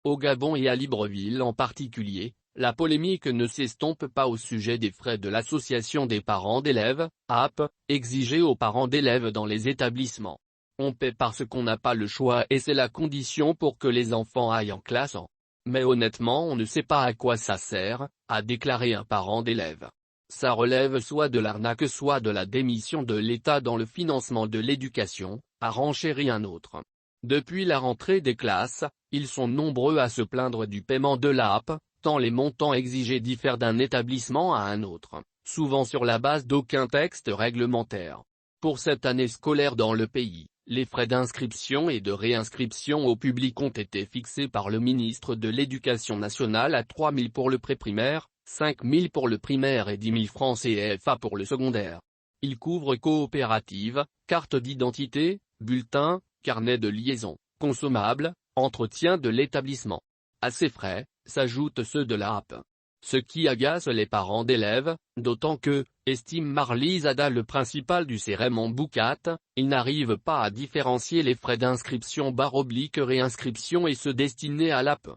Au Gabon et à Libreville en particulier, la polémique ne s'estompe pas au sujet des frais de l'association des parents d'élèves, AP, exigés aux parents d'élèves dans les établissements. On paie parce qu'on n'a pas le choix et c'est la condition pour que les enfants aillent en classe. Mais honnêtement on ne sait pas à quoi ça sert, a déclaré un parent d'élève. Ça relève soit de l'arnaque soit de la démission de l'État dans le financement de l'éducation, a renchéri un autre. Depuis la rentrée des classes, ils sont nombreux à se plaindre du paiement de l'AP, tant les montants exigés diffèrent d'un établissement à un autre, souvent sur la base d'aucun texte réglementaire. Pour cette année scolaire dans le pays, les frais d'inscription et de réinscription au public ont été fixés par le ministre de l'Éducation nationale à 3 000 pour le pré-primaire, 5 000 pour le primaire et 10 000 francs CFA pour le secondaire. Ils couvrent coopérative, carte d'identité, bulletin, carnet de liaison, consommables, entretien de l'établissement. À ces frais, s'ajoutent ceux de l'AP. Ce qui agace les parents d'élèves, d'autant que, estime Marly Zada le principal du CRM en Boucat, ils n'arrivent pas à différencier les frais d'inscription / réinscription et ceux destinés à l'AP.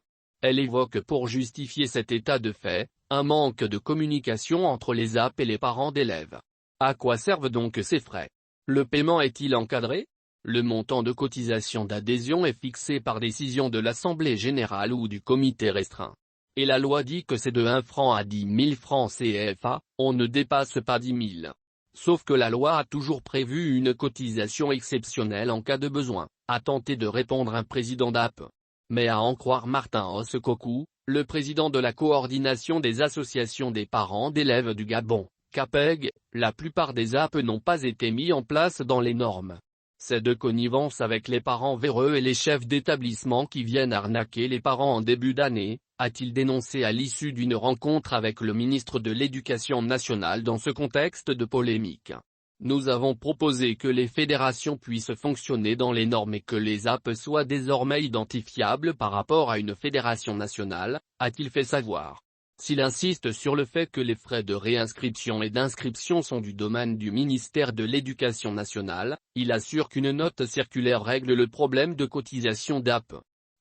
Elle évoque pour justifier cet état de fait, un manque de communication entre les AP et les parents d'élèves. À quoi servent donc ces frais? Le paiement est-il encadré? Le montant de cotisation d'adhésion est fixé par décision de l'Assemblée générale ou du comité restreint. Et la loi dit que c'est de 1 franc à 10 000 francs CFA, on ne dépasse pas 10 000. Sauf que la loi a toujours prévu une cotisation exceptionnelle en cas de besoin, a tenté de répondre un président d'AP. Mais à en croire Martin Ossekokou, le président de la coordination des associations des parents d'élèves du Gabon, CAPEG, la plupart des AP n'ont pas été mis en place dans les normes. C'est de connivence avec les parents véreux et les chefs d'établissement qui viennent arnaquer les parents en début d'année, a-t-il dénoncé à l'issue d'une rencontre avec le ministre de l'Éducation nationale dans ce contexte de polémique. Nous avons proposé que les fédérations puissent fonctionner dans les normes et que les AP soient désormais identifiables par rapport à une fédération nationale, a-t-il fait savoir. S'il insiste sur le fait que les frais de réinscription et d'inscription sont du domaine du ministère de l'Éducation nationale, il assure qu'une note circulaire règle le problème de cotisation d'AP.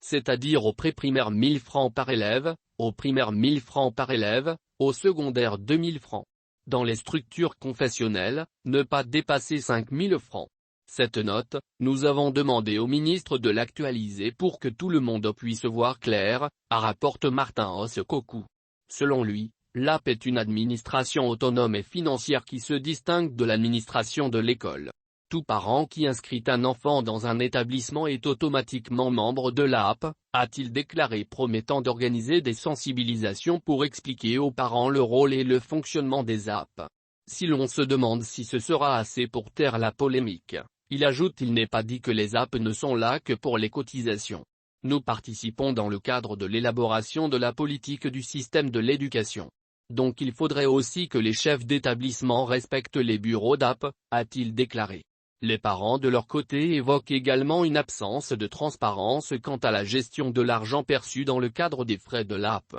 C'est-à-dire au pré-primaire 1 000 francs par élève, au primaire 1 000 francs par élève, au secondaire 2 000 francs. Dans les structures confessionnelles, ne pas dépasser 5 000 francs. Cette note, nous avons demandé au ministre de l'actualiser pour que tout le monde puisse voir clair, rapporte Martin Ossekokou. Selon lui, l'AP est une administration autonome et financière qui se distingue de l'administration de l'école. Tout parent qui inscrit un enfant dans un établissement est automatiquement membre de l'AP, a-t-il déclaré, promettant d'organiser des sensibilisations pour expliquer aux parents le rôle et le fonctionnement des AP. Si l'on se demande si ce sera assez pour taire la polémique, il ajoute: il n'est pas dit que les AP ne sont là que pour les cotisations. Nous participons dans le cadre de l'élaboration de la politique du système de l'éducation. Donc il faudrait aussi que les chefs d'établissement respectent les bureaux d'AP, a-t-il déclaré. Les parents de leur côté évoquent également une absence de transparence quant à la gestion de l'argent perçu dans le cadre des frais de l'AP.